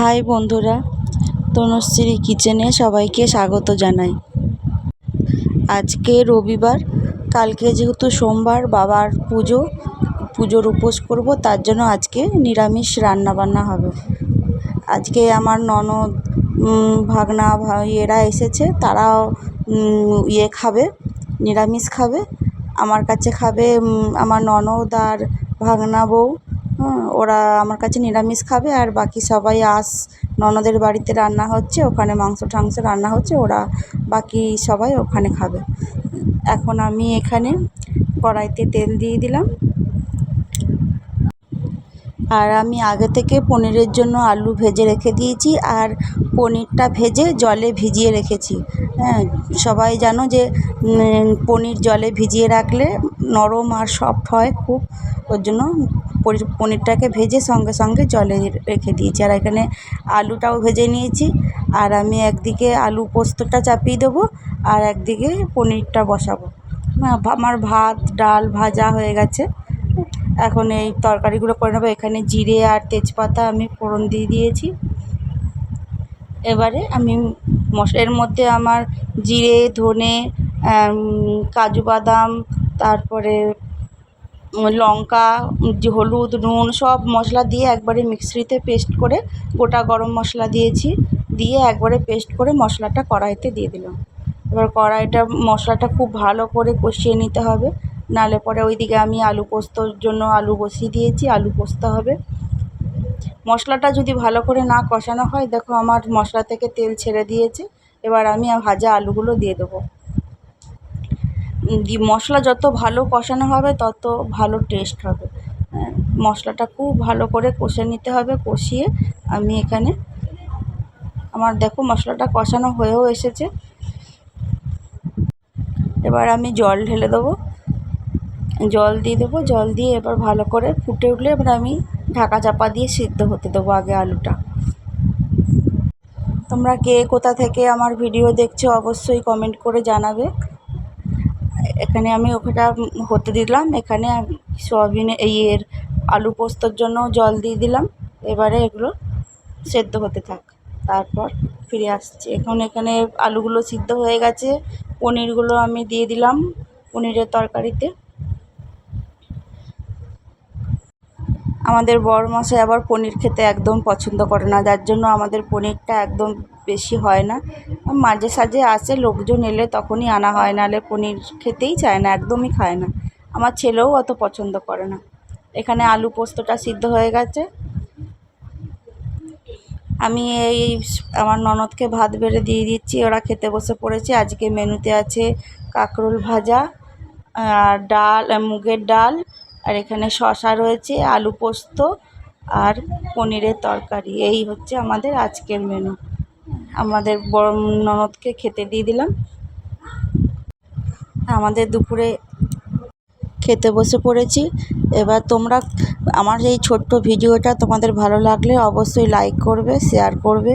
High বন্ধুরা, তনুশ্রী কিচেনে সবাইকে স্বাগত জানাই। আজকে রবিবার, কালকে যেহেতু সোমবার বাবার পুজোর উপোস করব, তার জন্য আজকে নিরামিষ রান্নাবান্না হবে। আজকে আমার ননদ ভাগনা এরা এসেছে, তারাও খাবে, নিরামিষ খাবে। আমার কাছে খাবে আমার ননদ আর ভাগনা বউ, ওরা আমার কাছে নিরামিষ খাবে। আর বাকি সবাই ননদের বাড়িতে রান্না হচ্ছে, ওখানে মাংস টাংস রান্না হচ্ছে, ওরা বাকি সবাই ওখানে খাবে। এখন আমি এখানে কড়াইতে তেল দিয়ে দিলাম। আর আমি আগে থেকে পনিরের জন্য আলু ভেজে রেখে দিয়েছি, আর পনিরটা ভেজে জলে ভিজিয়ে রেখেছি। সবাই জানো যে পনির জলে ভিজিয়ে রাখলে নরম আর সফট হয় খুব, ওর জন্য পনিরটাকে ভেজে সঙ্গে সঙ্গে জলে রেখে দিয়েছি। আর এখানে আলুটাও ভেজে নিয়েছি। আর আমি একদিকে আলু পোস্তটা চাপিয়ে দেবো, আর একদিকে পনিরটা বসাবো। আমার ভাত ডাল ভাজা হয়ে গেছে। এখন এই তরকারিগুলো করে নেবো। এখানে জিরে আর তেজপাতা আমি ফোড়ন দিয়ে দিয়েছি। এবারে আমি এর মধ্যে আমার জিরে ধনে কাজু বাদাম, তারপরে লঙ্কা, হলুদ নুন সব মশলা দিয়ে একবারে মিক্সিতে পেস্ট করে, গোটা গরম মশলা দিয়েছি, দিয়ে একবারে পেস্ট করে মশলাটা কড়াইতে দিয়ে দিলাম। এবার মশলাটা খুব ভালো করে কষিয়ে নিতে হবে, নাহলে পরে ওইদিকে আমি আলু পোস্তর জন্য আলু বসিয়ে দিয়েছি, আলু পোস্ত হবে। মশলাটা যদি ভালো করে না কষানো হয়, দেখো আমার মশলা থেকে তেল ছেড়ে দিয়েছে। এবার আমি ভাজা আলুগুলো দিয়ে দেবো। মশলা যত ভালো কষানো হবে তত ভালো টেস্ট হবে। মশলাটা খুব ভালো করে কষে নিতে হবে। কষিয়ে আমি এখানে আমার দেখো মশলাটা কষানো হয়েও এসেছে। এবার আমি জল ঢেলে দেবো, জল দিয়ে দেবো। জল দিয়ে এবার ভালো করে ফুটে উঠলে এবার আমি ঢাকা চাপা দিয়ে সিদ্ধ হতে দেবো আগে আলুটা। তোমরা কে কোথা থেকে আমার ভিডিও দেখছো অবশ্যই কমেন্ট করে জানাবে। এখানে আমি ওটা হতে দিলাম। এখানে আলু পোস্তর জন্য জল দিয়ে দিলাম। এবারে এগুলো সেদ্ধ হতে থাক, তারপর ফিরে আসছি। এখানে আলুগুলো সিদ্ধ হয়ে গেছে। পনিরগুলো আমি দিয়ে দিলাম পনিরের তরকারিতে। আমাদের বড়মশাই আবার পনির খেতে একদম পছন্দ করে না, যার জন্য আমাদের পনিরটা একদম বেশি হয় না। মাঝে সাঝে আসে লোকজন, এলে তখনই আনা হয়, নাহলে পনির খেতেই চায় না, একদমই খায় না। আমার ছেলেও অত পছন্দ করে না। এখানে আলু পোস্তটা সিদ্ধ হয়ে গেছে। আমি আমার ননদকে ভাত বেড়ে দিয়ে দিচ্ছি, ওরা খেতে বসে পড়েছে। আজকে মেনুতে আছে কাঁকরোল ভাজা, আর ডাল, মুগের ডাল, আর এখানে শসা রয়েছে, আলু পোস্ত আর পনিরের তরকারি। এই হচ্ছে আমাদের আজকের মেনু। আমাদের বড় ননদকে খেতে দিয়ে দিলাম। আমাদের দুপুরে খেতে বসে পড়েছি। এবার তোমরা আমার এই ছোট্ট ভিডিওটা তোমাদের ভালো লাগলে অবশ্যই লাইক করবে, শেয়ার করবে।